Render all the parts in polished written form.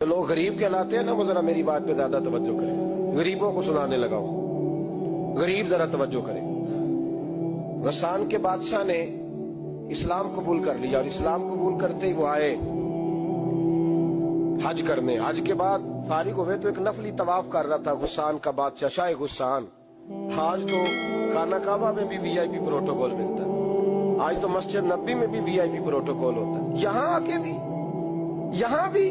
جو لوگ غریب کہلاتے ہیں نا وہ ذرا میری بات پہ زیادہ توجہ کریں. غریبوں کو سنانے لگا ہوں. غریب ذرا توجہ کریں. غسان کے بادشاہ نے اسلام قبول کر لیا اور اسلام قبول کرتے ہی وہ آئے حج کرنے. حج کے بعد فارغ ہوئے تو ایک نفلی طواف کر رہا تھا غسان کا بادشاہ شاہ غسان. آج تو خانہ کعبہ میں بھی وی آئی پی پروٹوکول ملتا ہے. آج تو مسجد نبی میں بھی وی آئی پی پروٹوکول ہوتا ہے. یہاں آ کے بھی یہاں بھی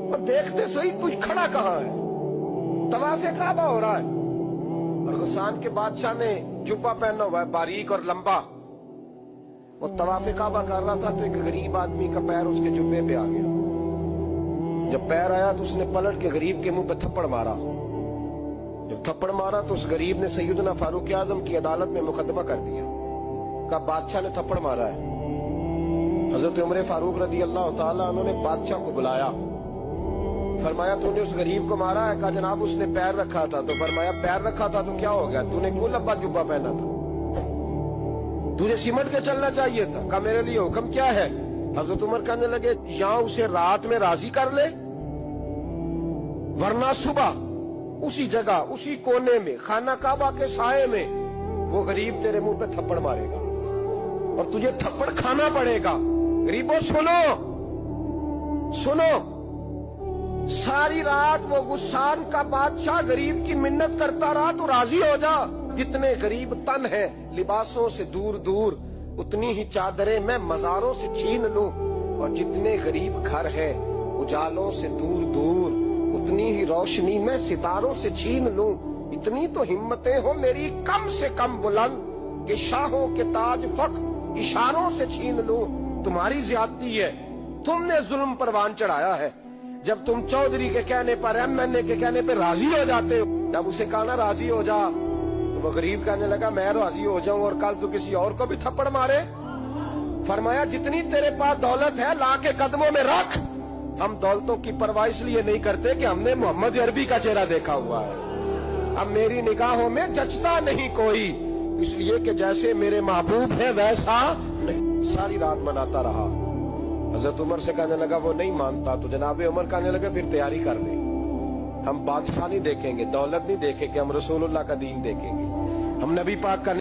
اور دیکھتے صحیح کچھ کھڑا کہاں ہے. طواف کعبہ ہو رہا ہے اور غسان کے بادشاہ نے جبہ پہنا ہوا ہے باریک اور لمبا. وہ طواف کعبہ کر رہا تھا تو ایک غریب آدمی کا پیر اس کے جبے پہ آ گیا. جب پیر آیا تو اس نے پلٹ کے غریب کے منہ پہ تھپڑ مارا. جب تھپڑ مارا تو اس غریب نے سیدنا فاروق اعظم کی عدالت میں مقدمہ کر دیا. کہا بادشاہ نے تھپڑ مارا ہے. حضرت عمر فاروق رضی اللہ تعالیٰ انہوں نے بادشاہ کو بلایا. فرمایا تو نے اس غریب کو مارا ہے؟ کہا جناب اس نے پیر رکھا تھا. تو فرمایا پیر رکھا تھا تو کیا ہو گیا؟ تو نے کیوں لمبا جبہ پہنا تھا؟ تجھے سمٹ کے چلنا چاہیے تھا. کہا میرے لیے حکم کیا ہے؟ حضرت عمر کہنے لگے یہاں اسے رات میں راضی کر لے ورنہ صبح اسی جگہ اسی کونے میں خانہ کعبہ کے سائے میں وہ غریب تیرے منہ پہ تھپڑ مارے گا اور تجھے تھپڑ کھانا پڑے گا. غریبوں سنو سنو. ساری رات وہ غسان کا بادشاہ غریب کی منت کرتا رہا تو راضی ہو جا. جتنے غریب تن ہیں لباسوں سے دور دور اتنی ہی چادریں میں مزاروں سے چھین لوں اور جتنے غریب گھر ہیں اجالوں سے دور دور اتنی ہی روشنی میں ستاروں سے چھین لوں. اتنی تو ہمتیں ہو میری کم سے کم بلند کہ شاہوں کے تاج فخر اشاروں سے چھین لوں. تمہاری زیادتی ہے. تم نے ظلم پروان چڑھایا ہے. جب تم چودھری کے کہنے پر ایم این اے کے کہنے پہ راضی ہو جاتے ہو. جب اسے کہا نا راضی ہو جا تو وہ غریب کہنے لگا میں راضی ہو جاؤں اور کل تو کسی اور کو بھی تھپڑ مارے. فرمایا جتنی تیرے پاس دولت ہے لا کے قدموں میں رکھ. ہم دولتوں کی پرواہ اس لیے نہیں کرتے کہ ہم نے محمد عربی کا چہرہ دیکھا ہوا ہے. اب میری نگاہوں میں جچتا نہیں کوئی اس لیے کہ جیسے میرے محبوب ہے ویسا نہیں. ساری رات مناتا رہا. حضرت عمر سے کہنے لگا وہ نہیں مانتا. تو جناب عمر کہنے لگا پھر تیاری کر لیں. ہم بادشاہ نہیں دیکھیں گے دولت نہیں دیکھیں گے ہم رسول اللہ کا دین دیکھیں گے. ہم نبی پاک کا